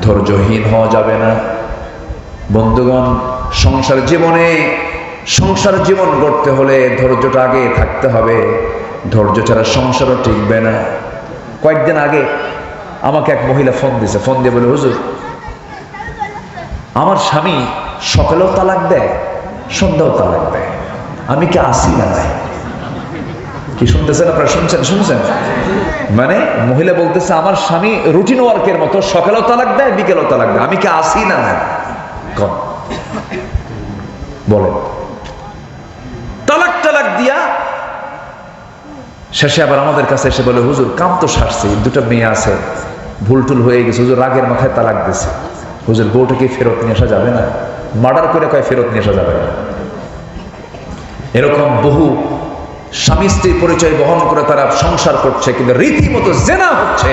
ধৈর্যহীন হওয়া যাবে না। বন্ধুগণ, সংসার জীবন গড়তে হলে ধৈর্যটা আগে থাকতে হবে। ধৈর্য ছাড়া সংসারও টিকবে না। কয়েকদিন আগে আমাকে এক মহিলা ফোন দিয়ে বলে, হুজুর, আমার স্বামী সকালেও তালাক দেয়, সন্ধ্যাও তালাক দেয়, আমি কি আসি না নাই? কি শুনতেছেন আপনারা? শুনছেন? মানে মহিলা বলতেছে, আমার স্বামী রুটিন ওয়ার্কের মতো সকালেও তালাক দেয়, বিকেলেও তালাক দেয়, আমি কি আসি না নাই? বলেন, তালাক দিয়া শেষে আবার আমাদের কাছে এসে বলে, হুজুর, কাম তো সারছি, দুটো মেয়ে আছে, ভুলটুল হয়ে গেছে, হুজুর রাগের মাথায় তালাক দিছে, হুজুর বউটাকে ফেরত নিয়ে আসা যাবে না? মার্ডার করে কয় ফেরত নিয়ে আসা যাবে না। এরকম বহু স্বামী স্ত্রী পরিচয় বহন করে তারা সংসার করছে, কিন্তু রীতিমতো জেনা হচ্ছে।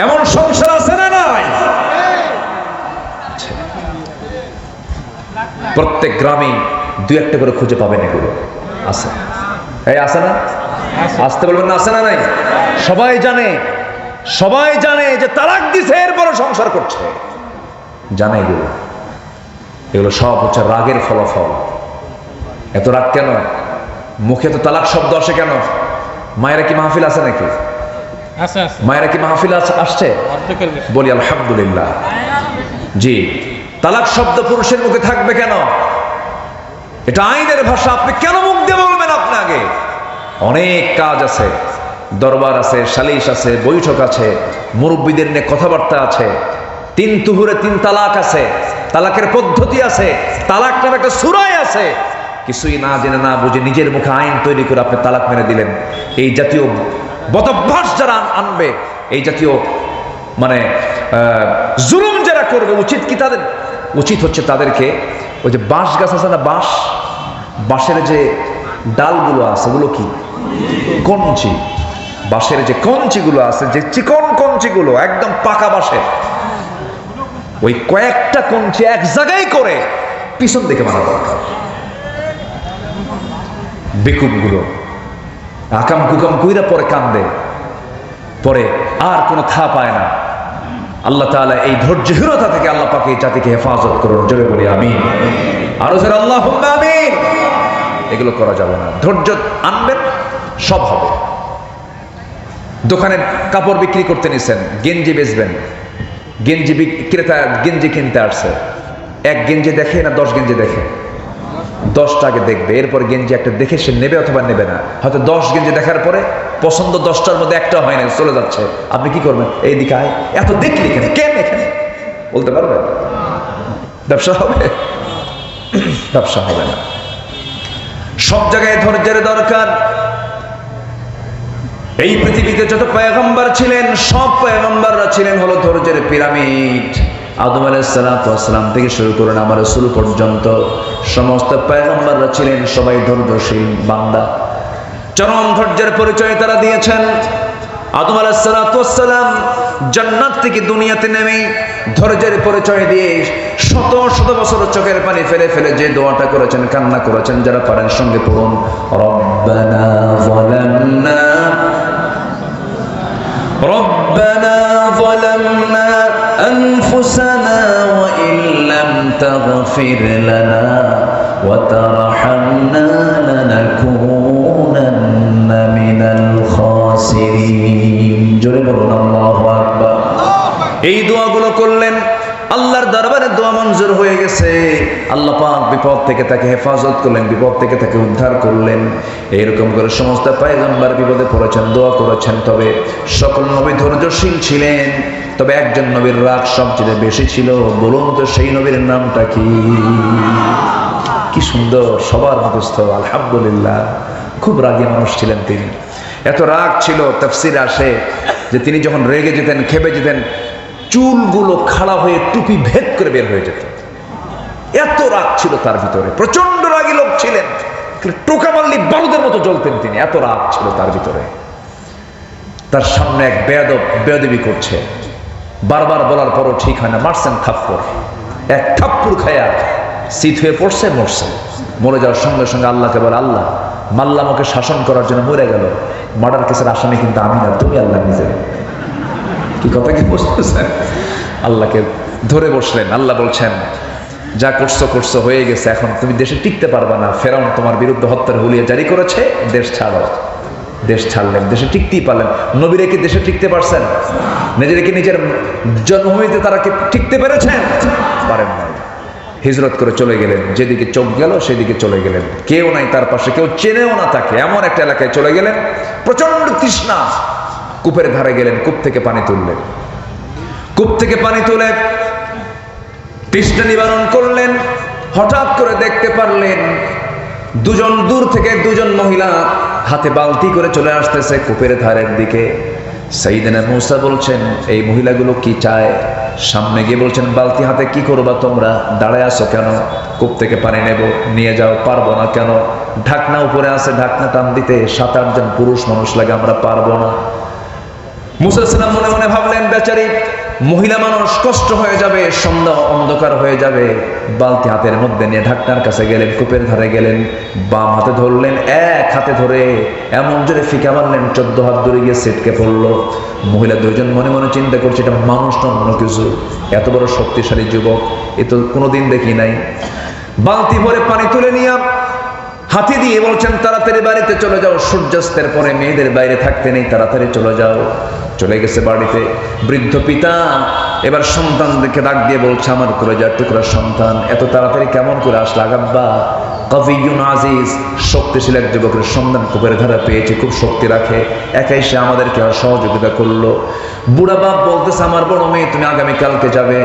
এমন সংসার আছে না নাই? প্রত্যেক গ্রামে দুই একটা করে খুঁজে পাবেন, এগুলো আছে। এই আছে না? আসতে বলবেন না, আছে না নাই? সবাই জানে যে তালাক দিছে, এরপরে সংসার করছে, জানে এগুলো সব হচ্ছে রাগের ফলাফল। এত রাগ কেন? মুখে তো তালাক শব্দ আসে কেন? মায়েরা কি মাহফিল আছে নাকি? মায়েরা কি মাহফিল আসছে? বলি আলহামদুলিল্লাহ। জি, তালাক শব্দ পুরুষের মুখে থাকবে কেন? এটা আইনের ভাষা, আপনি কেন মুখ দিয়ে বলবেন? আপনি আগে অনেক কাজ আছে, দরবার আছে, সালিশ আছে, বৈঠক আছে, মুরব্বীদের নিয়ে কথাবার্তা আছে, 3 তুহুরে 3 তালাক আছে, তালাকের পদ্ধতি আছে, তালাক নামে একটা সূরাই আছে। কিছুই না জেনে না বুঝে নিজের মুখে আইন তৈরি করে আপনি তালাক মেনে দিলেন। এই জাতীয় বদভ্যাস যারা আনবে, এই জাতীয় মানে জুলুম যারা করবে, উচিত হচ্ছে তাদেরকে ওই যে বাঁশ গাছ আছে না, বাঁশের যে ডালগুলো আছে, ওগুলো কি কঞ্চি, বাঁশের যে কঞ্চিগুলো আছে, যে চিকন কঞ্চিগুলো একদম পাকা বাঁশের, ওই কয়েকটা কঞ্চি এক জায়গায় করে পিছন দিকে মারা দরকার। বেকুবগুলো আকাম কুকাম কইরা পরে কান্দে, পরে আর কোনো থা পায় না। আল্লাহ তাআলা এই ধৈর্যহীনতা থেকে আল্লাহ পাক এই জাতিকে হেফাজত করুন। জোরে বলি আমিন। আরো জোরে আল্লাহুম্মা আমিন। এগুলো করা যাবে না। ধৈর্য আনবেন, সব হবে। দোকানে কাপড় বিক্রি করতে নিছেন, গেঞ্জি বেচবেন, গেঞ্জি বিক্রেতা গেঞ্জি কিনতে আসছে, এক গেঞ্জি দেখে না 10 গেঞ্জি দেখে? 10টা আগে দেখবে, এরপর গেঞ্জি একটা দেখে সে নেবে অথবা নেবে না। হয়তো 10 গেঞ্জি দেখার পরে পছন্দ 10টার মধ্যে একটা হয় না, চলে যাচ্ছে। আপনি কি করবেন? এই দিকে আয়, এত দেখলি কেন এখানে বলতে পারবেন? ব্যবসা হবে? ব্যবসা হবে না। সব জায়গায় ধৈর্যের দরকার। এই পৃথিবীতে যত পয়গম্বর ছিলেন, সব পয়গম্বররা ছিলেন হলো ধৈর্যের পিরামিড। আদম আলাইহিস সালাম থেকে শুরু করে আমার রাসূল পর্যন্ত সমস্ত পয়গম্বররা ছিলেন সবাই ধৈর্যশীল বান্দা। চরম ধৈর্যের পরিচয় তারা দিয়েছেন। আদম আলাইহিস সালাম জান্নাত থেকে দুনিয়াতে নেমে ধৈর্যের পরিচয় দিয়ে শত শত বছর চোখের পানি ফেলে ফেলে যে দোয়াটা করেছেন, কান্না করেছেন, যারা পারেন সঙ্গে পড়ুন, রব্বানা যালামনা আনফুসানা ওয়া ইল্লাম তাগফির লানা ওয়া তারহামনা লানাকুনান্না মিনাল খাসিরিন। জোরে বলুন আল্লাহু আকবার। এই দোয়াগুলো করলেন, আল্লাহর দরবারে দোয়া মঞ্জুর হয়ে গেছে। আল্লাহ পাক বিপদ থেকে তাকে হেফাজত করলেন, বিপদ থেকে তাকে উদ্ধার করলেন। এইরকম করে সমস্ত পয়গম্বর বিপদে পড়েছেন, দোয়া করেছেন। তবে সকল নবী ধৈর্যশীল ছিলেন, তবে একজন নবীর রাগ সবচেয়ে বেশি ছিল। বলুন তো সেই নবীর নামটা কি? কি সুন্দর, সবার মুখস্থ, আলহামদুলিল্লাহ। খুব রাগী মানুষ ছিলেন তিনি। এত রাগ ছিল, তাফসীরে আসে যে তিনি যখন রেগে যেতেন, ক্ষেপে যেতেন, চুলগুলো খাড়া হয়ে টুপি ভেদ করে বের হয়ে যেত। এত রাগ ছিল তার ভিতরে। প্রচন্ড রাগী লোক ছিলেন, টোকা মারলি বারুদের মতো জ্বলতেন তিনি, এত রাগ ছিল তার ভিতরে। তার সামনে এক বেয়াদবি করছে, বারবার বলার পরও ঠিক হয় না, মারছেন থাপ্পড়। এক থাপ্পড় খায়া শীত হয়ে পড়ছে, মরে যাওয়ার সঙ্গে সঙ্গে আল্লাহকে বলে, আল্লাহ মাল্লাম ওকে শাসন করার জন্য মরে গেল, মার্ডার কেসের আসামি কিন্তু আমি না, তুমি আল্লাহ নিজে। কি কথা কি বুঝতেছেন? আল্লাহকে ধরে বসলেন। আল্লাহ বলছেন, যা করছো করছো, হয়ে গেছে, এখন তুমি দেশে টিকতে পারবে না। ফেরাউন তোমার বিরুদ্ধে হত্যার হুলিয়া জারি করেছে, দেশ ছাড়ো। দেশ ছাড়লেন, দেশে টিকতেই পারলেন। নবীরা কি দেশে টিকতে পারছেন? নিজেদেরকে নিজের জন্মভূমিতে তারা কি টিকতে পেরেছেন? পারেন না। হিজরত করে চলে গেলেন, যেদিকে চোখ গেল সেদিকে চলে গেলেন। কেউ নাই তার পাশে, কেউ চেনেও না তাকে, এমন একটা এলাকায় চলে গেলেন। প্রচন্ড তৃষ্ণা, কূপের ধারে গেলেন, কূপ থেকে পানি তুললেন। কূপ থেকে পানি তুলে তৃষ্ণা নিবারণ করলেন। হঠাৎ করে দেখতে পারলেন দুজন দূর থেকে দুজন মহিলা হাতে বালতি করে চলে আসতেছে কূপের ধারের দিকে। সাইয়েদনা মূসা বলছেন, এই মহিলাগুলো কি চায়? সামনে গিয়ে বলছেন, বালতি হাতে কি করবা তোমরা? দাঁড়ায় আছো কেন? কূপ থেকে পানি নেব, নিয়ে যাও। পারবো না কেন? ঢাকনা উপরে আছে, ঢাকনা টান দিতে 7-8 জন পুরুষ মানুষ লাগে, আমরা পারবো না। মূসা আলাইহিস সালাম মনে মনে ভাবলেন, বেচারি মহিলা মানুষ, কষ্ট হয়ে যাবে, সন্ধ্যা অন্ধকার হয়ে যাবে। বালতি হাতের মধ্যে নিয়ে ঢাকনার কাছে গেলেন, কূপের ধারে গেলেন, বাম হাতে ধরলেন, এক হাতে ধরে এমন জোরে ফিকা মারলেন, 14 হাত দূরে গিয়ে ছিটকে পড়লো। মহিলা দুজন মনে মনে চিন্তা করছে, এটা মানুষ না অন্য কিছু, এত বড় শক্তিশালী যুবক এ তো কোনোদিন দেখি নাই। বালতি ভরে পানি তুলে নিয়ে হাতি দিয়ে বলছেন, তাড়াতাড়ি বাড়িতে চলে যাও, সূর্যাস্তের পরে মেয়েদের বাইরে থাকতে নেই, তাড়াতাড়ি চলে যাও। চলে গেছে বাড়িতে। বৃদ্ধ পিতা এবার সন্তানদেরকে ডাক দিয়ে বলছে, আমার কলেজার টুকরা সন্তান, এত তাড়াতাড়ি কেমন করে আসলে? আগাব্বা কবিয়ুন আজিজ, শক্তিশালী এক যুবকের সন্ধান কূপের ধারা পেয়েছে, খুব শক্তি রাখে, একাই সে আমাদেরকে সহযোগিতা করলো। বুড়া বাপ বলতেছে, আমার বড় মেয়ে, তুমি আগামীকালকে যাবে,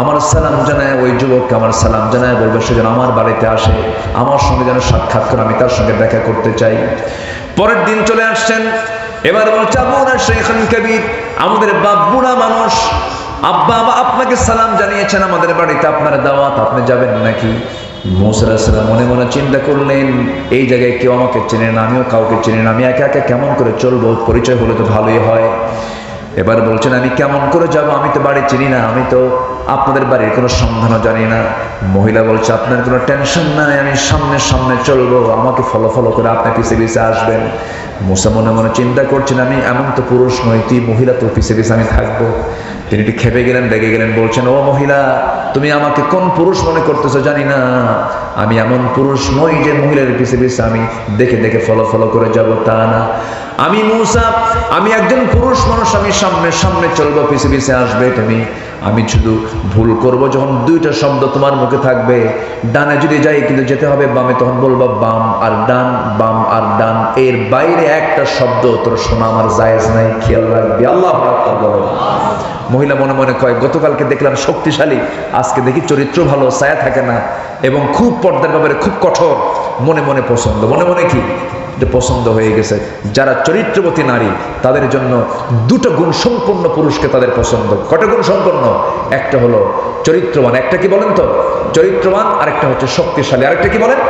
আমার সালাম জানায়, ওই যুবককে আমার সালাম জানায় বলবে সে যেন আমার বাড়িতে আসে, আমার সঙ্গে যেন সাক্ষাৎ করে, আমি তার সঙ্গে দেখা করতে চাই। পরের দিন চলে আসছেন। এবার বলছে, আবুনা শাইখান কবির, আমাদের বাপ বুড়া মানুষ, আব্বা আপনাকে সালাম জানিয়েছেন, আমাদের বাড়িতে আপনার দাওয়াত, আপনি যাবেন নাকি? মূসা আলাইহিস সালাম মনে মনে চিন্তা করলেন, এই জায়গায় কেউ আমাকে চেনে না, আমিও কাউকে চিনি না, আমি একা একা কেমন করে চলবো? পরিচয় হলে তো ভালোই হয়। এবার বলছেন, আমি কেমন করে যাব? আমি তো বাড়ি চিনি না, আমি তো আপনাদের বাড়ির কোনো সন্ধানও জানি না। মহিলা বলছে, আপনার কোনো টেনশন নাই, আমি সামনে সামনে চলবো, আমাকে ফলো ফলো করে আপনি পিছে পিছে আসবেন। মূসা মনে মনে চিন্তা করছেন, আমি এমন তো পুরুষ নই, তুই মহিলা, তো পিছে পিছে আমি থাকবো। তিনি একটু খেপে গেলেন, রেগে গেলেন, বলছেন, ও মহিলা, তুমি আমাকে কোন পুরুষ মনে করতেছো জানি না, আমি এমন পুরুষ নই যে মহিলার পিছে পিছে আমি দেখে দেখে ফলো ফলো করে যাব, তা না। আমি মূসা, আমি একজন পুরুষ মানুষ, আমি সামনে সামনে চলবো, পিছে পিছে আসবে তুমি। আমি শুধু ভুল করব যখন দুইটা শব্দ তোমার মুখে থাকবে, ডানে যদি যাই কিন্তু যেতে হবে বামে, তখন বলবা বাম আর ডান, বাম আর ডান, এর বাইরে একটা শব্দ তোর শোনা আমার জায়েজ নাই, খেয়াল রাখবি। আল্লাহু আকবার। মহিলা মনে মনে কয়, গতকালকে দেখলাম শক্তিশালী, আজকে দেখি চরিত্র ভালো, ছায়া থাকে না, এবং খুব পর্দার ব্যাপারে খুব কঠোর। মনে মনে পছন্দ, মনে মনে কি পছন্দ হয়ে গেছে। যারা চরিত্রবতী নারী, তাদের জন্য দুটো গুণ সম্পন্ন পুরুষকে তাদের পছন্দ। কটা গুণ সম্পন্ন? একটা হলো চরিত্রবান, একটা কি বলেন তো? চরিত্রবান, আরেকটা হচ্ছে শক্তিশালী, আরেকটা কি বলেন?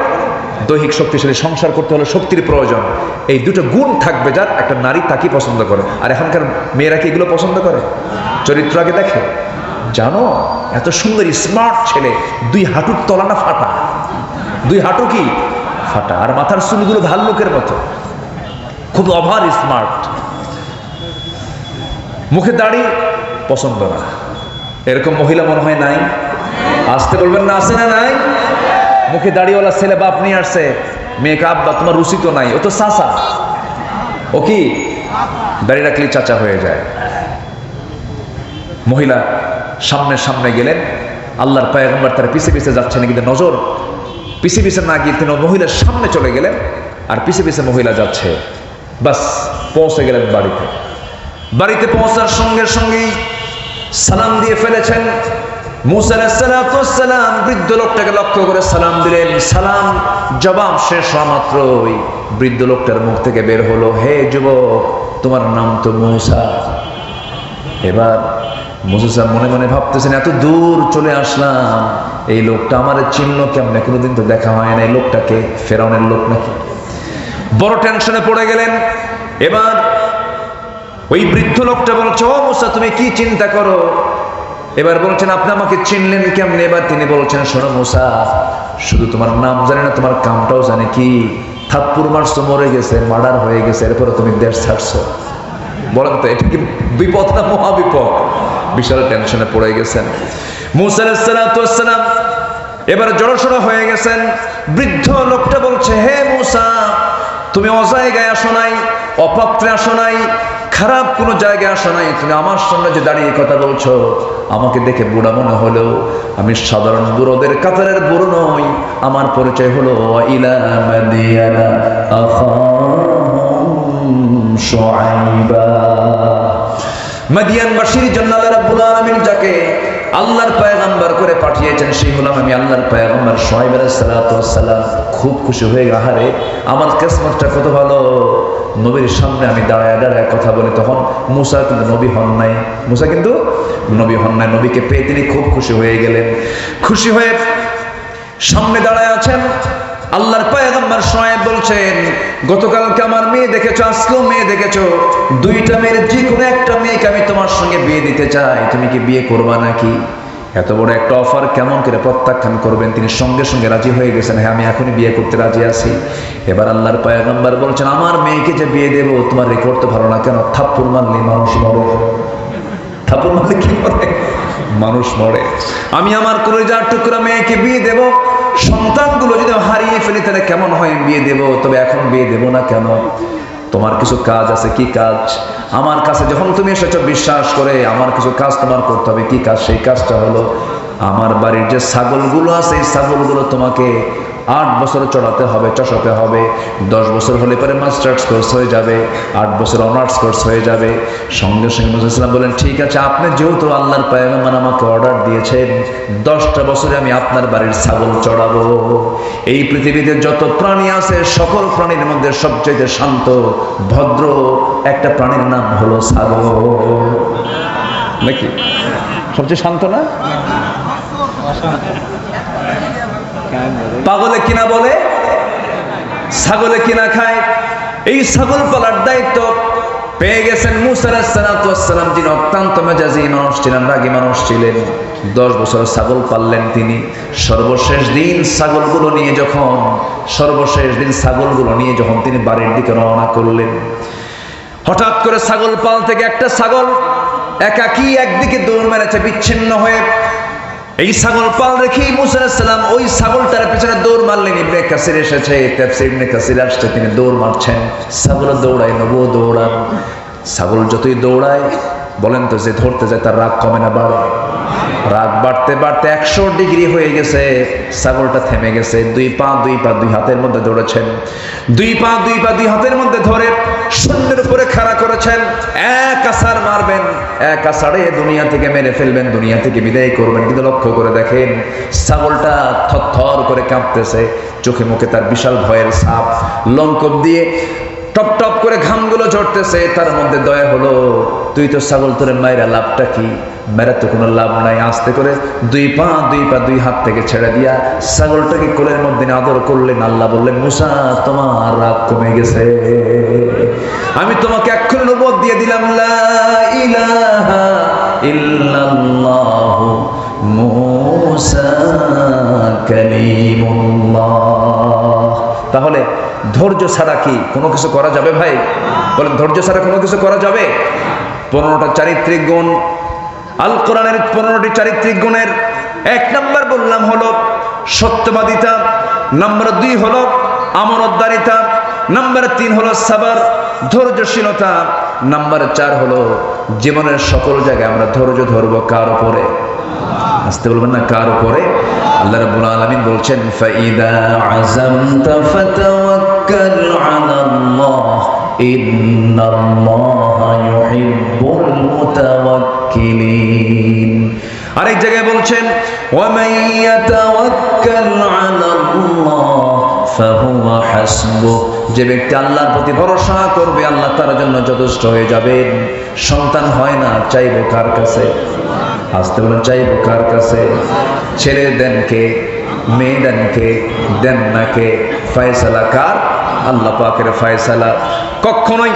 দৈহিক শক্তিশালী। সংসার করতে হলে শক্তির প্রয়োজন। এই দুটো গুণ থাকবে যার, একটা নারী তাকে পছন্দ করে। আর এখনকার মেয়েরা কি এগুলো পছন্দ করে? চরিত্র আগে দেখে। জানো, এত সুন্দর স্মার্ট ছেলে, 2 হাঁটুর তলা না ফাটা, 2 হাঁটু কি ফাটা, আর মাথার চুলগুলো ভাল্লুকের মতো, খুব ওভার স্মার্ট। মুখে দাড়ি পছন্দ না, এরকম মহিলা মনে হয় নাই? আসতে বলবেন না, আছে না নাই? মুখে দাড়িওয়ালা ছেলে বাপ নিয়ে আসছে, মেয়েকে, আব্বা তোমার রুচি তো নাই, ও তো চাচা। ও কি দাড়ি রাখলে চাচা হয়ে যায়। মহিলা সামনে সামনে গেলেন, আল্লাহর পয়গম্বর তার পিছে পিছে যাচ্ছেন, কিন্তু নজর পিছে পিছে না গিয়ে তিনি মহিলার সামনে চলে গেলেন, আর পিছে পিছে মহিলা যাচ্ছে। বাস পৌঁছে গেলেন বাড়িতে। বাড়িতে পৌঁছার সঙ্গে সঙ্গেই সালাম দিয়ে ফেলেছেন। মূসা আলাইহিস সালাম বৃদ্ধ লোকটাকে লক্ষ্য করে সালাম দিলেন। সালাম জবাব শেষ হওয়া মাত্রই বৃদ্ধ লোকটার মুখ থেকে বের হলো, হে যুবক, তোমার নাম তো মূসা। এবার মূসা মনে মনে ভাবতেছেন, এত দূর চলে আসলাম, এই লোকটা আমার চিহ্ন কেমনে? কোনোদিন তো দেখা হয় না, এই লোকটাকে ফেরাউনের লোক নাকি? বড় টেনশনে পড়ে গেলেন। এবার ওই বৃদ্ধ লোকটা বলছে, ও মূসা, তুমি কি চিন্তা করো? এবার বলছেন, আপনি আমাকে চিনলেন কেমনে? এবার তিনি বলছেন, শোনো মূসা, শুধু তোমার নাম জানি না, তোমার কামটাও জানি। কি থাপ্পুর মারছো, মরে গেছে, মার্ডার হয়ে গেছে, এরপরে তুমি দেশ ছাড়ছো। বলেন তো, এটা কি বিপদ না মহাবিপদ? বিশাল টেনশনে পড়ে গেছেন। মূসা আলাইহিস সালাতু ওয়াস সালাম এবার জড়সড় হয়ে গেছেন। বৃদ্ধ লোকটা বলছে, হে মূসা, তুমি অজায়গায় আসো নাই, অপাত্রে আসো নাই, খারাপ কোনো জায়গায় আসো নাই, তুমি আমার সামনে যে দাঁড়িয়ে কথা বলছো, আমাকে দেখে বুড়া মনে হলো, আমি সাধারণ বুড়োদের কাতারের বুড়ো নই, আমার পরিচয় হলো ইলা মাদিয়ানা আখাহুম শুআইবা। মাদিয়ানবাসীর জন্য আল্লাহ রাব্বুল আলামিন যাকে আল্লাহর পয়গম্বর করে পাঠিয়েছেন, সেই হলাম আমি আল্লাহর পয়গম্বর শুআইব আলাইহিস সালাতু ওয়াস সালাম। খুব খুশি হয়ে গেল, আহারে আমার কিসমতটা কত ভালো, নবীর সামনে আমি দাঁড়ায় দাঁড়ায় কথা বলি। তখন মূসা কিন্তু নবী হন নাই, মূসা কিন্তু নবী হন নাই। নবীকে পেয়ে তিনি খুব খুশি হয়ে গেলেন। খুশি হয়ে সামনে দাঁড়ায় আছেন। আল্লাহর পয়গম্বর শুআইব বলছেন, গতকালকে আমার মেয়ে দেখেছো, আজকেও মেয়ে দেখেছো, দুইটা মেয়ের যে কোনো একটা মেয়েকে আমি তোমার সঙ্গে বিয়ে দিতে চাই, তুমি কি বিয়ে করবা নাকি? এত বড় একটা অফার কেমন করে প্রত্যাখ্যান করবেন? তিনি সঙ্গে সঙ্গে রাজি হয়ে গেছেন, হ্যাঁ আমি এখনই বিয়ে করতে রাজি আছি। এবার আল্লাহর পয়গম্বর বলছেন, আমার মেয়েকে যে বিয়ে দেবো, তোমার রেকর্ড তো ভালো না, কেন? থাপ্পড় মারলে মানুষ মরে। থাপ্পড় মারলে কি মরে? মানুষ মরে। আমি আমার কলিজার টুকরা মেয়েকে বিয়ে দেব, সন্তানগুলো যদি হারিয়ে ফেলি তাহলে কেমন হয়? বিয়ে দেব, তবে এখন বিয়ে দেব না কেন? তোমার কিছু কাজ আছে। কি কাজ? আমার কাছে যখন তুমি এসেছো বিশ্বাস করে, আমার কিছু কাজ তোমার করতে হবে। কি কাজ? সেই কাজটা হলো, আমার বাড়ির যে ছাগলগুলো আছে, এই ছাগলগুলো তোমাকে 8 বছর চড়াতে হবে, চষাতে হবে। 10 বছর হলে পরে মাস্টার্স কোর্স হয়ে যাবে, 8 বছর অনার্স কোর্স হয়ে যাবে। সঙ্গে সঙ্গে মুসা ইসলাম বলেন, ঠিক আছে, আপনি যেহেতু আল্লাহর পয়গম্বর আমাকে অর্ডার দিয়েছেন, 10টা বছরে আমি আপনার বাড়ির ছাগল চড়াবো। এই পৃথিবীতে যত প্রাণী আছে, সকল প্রাণীর মধ্যে সবচেয়ে শান্ত ভদ্র একটা প্রাণীর নাম হলো ছাগল। নাকি? সবচেয়ে শান্ত না? পাগলে কিনা বলে, ছাগলে কিনা খায়। এই ছাগল পালার দায়িত্ব পেয়ে গেছেন মূসা আলাইহিস সালাতু ওয়াস সালাম, যিনি অত্যন্ত মেজাজি মানুষ ছিলেন, রাগী মানুষ ছিলেন। 10 বছর ছাগল পাললেন তিনি। সর্বশেষ দিন ছাগলগুলো নিয়ে যখন তিনি বাড়ির দিকে রওনা করলেন, হঠাৎ করে ছাগল পাল থেকে একটা ছাগল একাকী একদিকে দৌড় মেরেছে বিচ্ছিন্ন হয়ে। এই ছাগল পাল রেখেই মূসা আলাইহিস সালাম ওই ছাগলটার পেছনে দৌড় মারলেন। ইবনে কাসির এসেছে, তাফসীর ইবনে কাসির আসছে, তিনি দৌড় মারছেন। ছাগল দৌড়ায়, নবুও দৌড়ান। ছাগল যতই দৌড়ায়, বলেন তো, যে ধরতে যায় তার রাগ কমে না বাড়ে? রাগ বাড়তে বাড়তে 100 ডিগ্রি হয়ে গেছে। ছাগলটা থেমে গেছে। 2 পা 2 হাতের মধ্যে দৌড়েছেন। 2 পা 2 হাতের মধ্যে ধরে শূন্যের উপরে খাড়া করেছেন। এক আছাড় মারবেন, এক আছাড়ে দুনিয়া থেকে মেরে ফেলবেন, দুনিয়া থেকে বিদায় করবেন। কিন্তু লক্ষ্য করে দেখেন, ছাগলটা থরথর করে কাঁপতেছে, চোখে মুখে তার বিশাল ভয়ের ছাপ, লঙ্কব দিয়ে টপ টপ করে ঘামগুলো ঝরতেছে। তার মধ্যে দয়া হলো, তুই তো ছাগল, তোরে মায়েরা লাভটা কি? মেরা তো কোনো লাভ নাই। আস্তে করে 2 পা 2 হাত থেকে ছেড়ে দিয়া ছাগলটাকে কোলের মধ্যে আদর করলেন। আল্লাহ বললেন, মূসা, তোমার রাগ কমে গেছে, আমি তোমাকে এক্ষুনি নবুয়ত দিয়ে দিলাম, লা ইলাহা ইল্লাল্লাহু মূসা কালিমুল্লাহ। তাহলে ধৈর্য ছাড়া কি কোনো কিছু করা যাবে ভাই? বলেন, ধৈর্য ছাড়া কোনো কিছু করা যাবে? 15টা চারিত্রিক গুণ, আল কোরআনের 15টি চারিত্রিক গুণের 1 নাম্বার বললাম হলো সত্যবাদিতা, নাম্বার 2 হলো আমানতদারিতা, নাম্বার 3 হলো সাবর, ধৈর্যশীলতা, নাম্বার 4 হলো জীবনের সকল জায়গায় আমরা ধৈর্য ধরবো। কার উপরে? আসতে বলবেন না, কার উপরে? আল্লাহ রাব্বুল আলামিন বলছেন, ফাইদা আযামতা ফাতাওয়াক্কাল আলাল্লাহ ইন্নাল্লাহা ইউহিব্বুল মুতাওয়াক্কিলিন। আরেক জায়গায় বলছেন, ওয়া মান ইয়াতাওয়াক্কাল আলাল্লাহ ফাহুয়া হাসবুহ। যে ব্যক্তি আল্লাহর প্রতি ভরসা করবে, আল্লাহ তার জন্য যথেষ্ট হয়ে যাবেন। সন্তান হয় না, চাইবো কার কাছে? আসতে বলেন, চাইবো কার কাছে? ছেলে দেন কে? মেয়ে দেন কে? দেন না কে? ফয়সালা কার? আল্লাহ পাকের ফয়সালা। কখনোই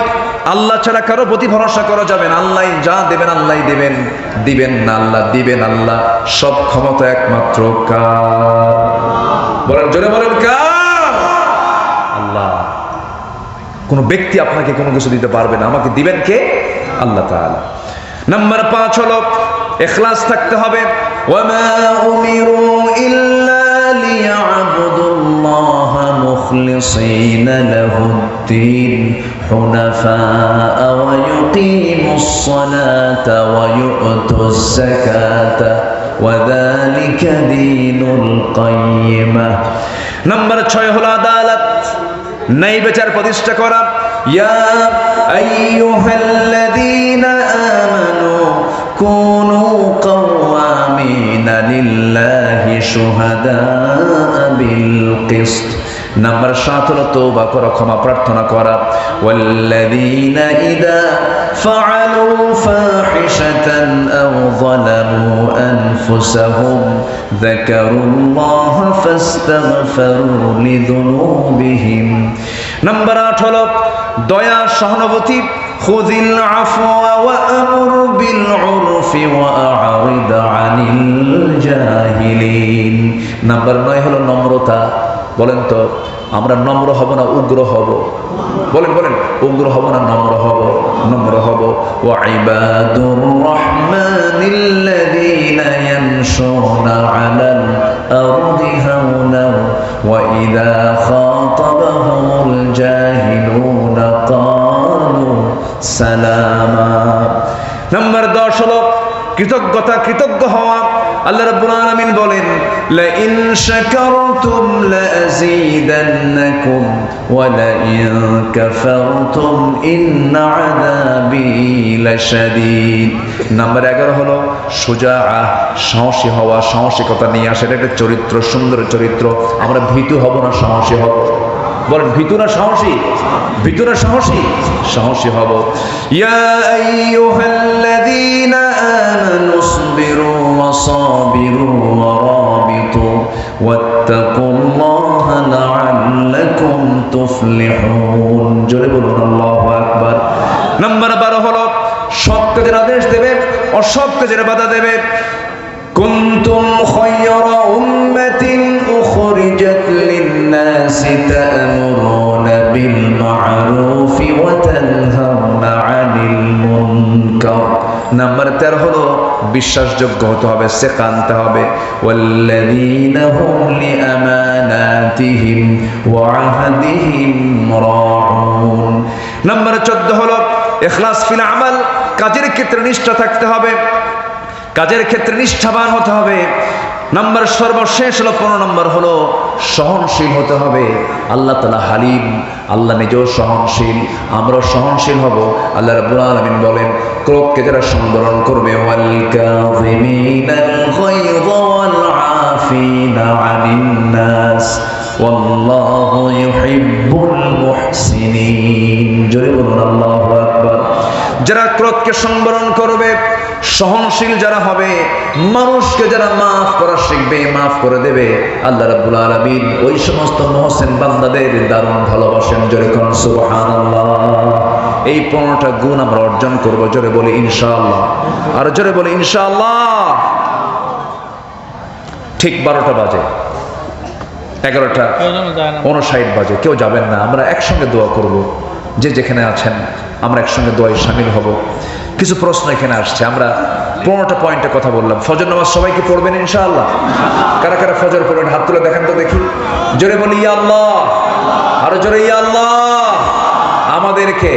আল্লাহ ছাড়া কারো প্রতি ভরসা করা যাবে না। আল্লাহ যা দেবেন আল্লাহ দেবেন, দিবেন না আল্লাহ দিবেন। আল্লাহ সব ক্ষমতা একমাত্র কার? বলেন, জোরে বলেন, কার? আল্লাহ। কোন ব্যক্তি আপনাকে কোনো কিছু দিতে পারবে না, আমাকে দিবেন কে? আল্লাহ তাআলা। নাম্বার 5 হলো ইখলাস থাকতে হবে। ওয়ামা উমিরু ইল্লা লিয়াবুদুল্লাহা মুখলিসিনা লাহুদ-দ্বীন হুনাফাআ ওয়া ইউকিমুস সালাতা ওয়া ইউতুজ যাকাতা ওয়া যালিকা দীনুল কাইয়্যিমা। নাম্বার 6 হলো আদালত, ন্যায় বিচার প্রতিষ্ঠা করা। ইয়া আইয়ুহাল্লাযীনা আমানু কুনু কাওয়ামিনা লিল্লাহি শুহাদাআ বিল কিসত। নাম্বার 7 হলো তওবা করা, ক্ষমা প্রার্থনা করা। ওয়াল্লাযীনা ইযা ফাআলু ফাহিশাতান আও যালামু আনফুসাহুম যাকারুল্লাহা ফাস্তাগফিরু লিযুনুবিহিম। নাম্বার 8 হলো দয়া, সহানুভূতি। খুযিল আফওয়া ওয়া আমুর বিল উরফি ওয়া আ'রিদ আনিল জাহিলিন। নাম্বার 9 হলো নম্রতা। বলেন তো আমরা নম্র হব না উগ্র হব? বলেন বলেন, উগ্র হব না নম্র হব? নম্র হব। ওয়া ইবাদুর রাহমানিল্লাযীনা ইয়ামশুনা আলাল আরদি হাওনা ওয়া ইযা খাতাবাহুমুল জাহিলুনা ক্বালু সালামা। নাম্বার 10 হলো কৃতজ্ঞতা, কৃতজ্ঞ হওয়া। আল্লাহ রাব্বুল আলামিন বলেন, লা ইন শাকারতুম লা আযীদান্নাকুম ওয়া লা ইন কাফারতুম ইন্না আযাবি লাশাদীদ। নাম্বার 11 হলো সুজাআ, সাহসী হওয়া, সাহসিকতা নিয়ে আসা। এটা একটা চরিত্র, সুন্দর চরিত্র। আমরা ভীতু হব না সাহসী হব? বলেন ভীতু না সাহসী? ভীতু না সাহসী? সাহসী হব। ইয়া আইয়ুহাল্লাযীনা আমানু ইসবিরু ওয়া সাবিরু ওয়া রাবিতু ওয়াত্তাকুল্লাহা লাআল্লাকুম তুফলিহুন। জোরে বলুন আল্লাহু আকবার। নাম্বার 12 হলো সৎ কাজের আদেশ দেবে, অসৎ কাজের বাধা দেবে। কুনতুম খায়রা উম্মাতিন উখরিজাত লিন-নাসি তা'মুরুনা বিল মা'রুফি ওয়া তানহাউনা 'আনিল মুনকার। নাম্বার 13 হলো বিশ্বাসযোগ্য হতে হবে, সিকা আনতে হবে। ওয়াল্লাযীনা হুম লিআমানাতিহিম ওয়া আহদিহিম রাউন। নাম্বার 14 হলো ইখলাস ফিল আমাল, কাজের ক্ষেত্রে নিষ্ঠা থাকতে হবে, কাজের ক্ষেত্রে নিষ্ঠাবান হতে হবে। নাম্বার সর্বশেষ হলো 15 নম্বর হলো সহনশীল হতে হবে। আল্লাহ তাআলা হালিম, আল্লাহ নিজেও সহনশীল, আমরা সহনশীল হব। আল্লাহ রাব্বুল আলামিন বলেন, ক্রোধকে যারা সংবরণ করবে, ওয়াল কাযিমিনাল গায়যা ওয়াল আফিনা আনিন নাস ওয়াল্লাহু ইউহিব্বুল মুহসিনিন। জয় বলুন আল্লাহু আকবার। যারা ক্রোধকে সংবরণ করবে, সহনশীল যারা হবে, মানুষকে যারা মাফ করা শিখবে, মাফ করে দেবে, আল্লাহ রাব্বুল আলামিন ওই সমস্ত মুহসিন বান্দাদের দারুণ ভালোবাসেন। জোরে করুন সুবহানাল্লাহ। এই 15টা গুণ আমরা অর্জন করব। জোরে বলি ইনশাআল্লাহ। আর জোরে বলি ইনশাআল্লাহ। ঠিক 12টা বাজে, 11:59 বাজে, কেউ যাবেন না। আমরা একসঙ্গে দোয়া করব। যে যেখানে আছেন আমরা একসঙ্গে দোয়ায় শামিল হব। কিছু প্রশ্ন এখানে আসছে, আমরা 15টা পয়েন্টে কথা বললাম। ফজর নামাজ সবাইকে পড়বেন ইনশাআল্লাহ? কারা কারা ফজর পড়বেন হাত তুলে দেখেন তো দেখি। জোরে বলি ইয়া আল্লাহ। আরো জোরে ইয়া আল্লাহ। আমাদেরকে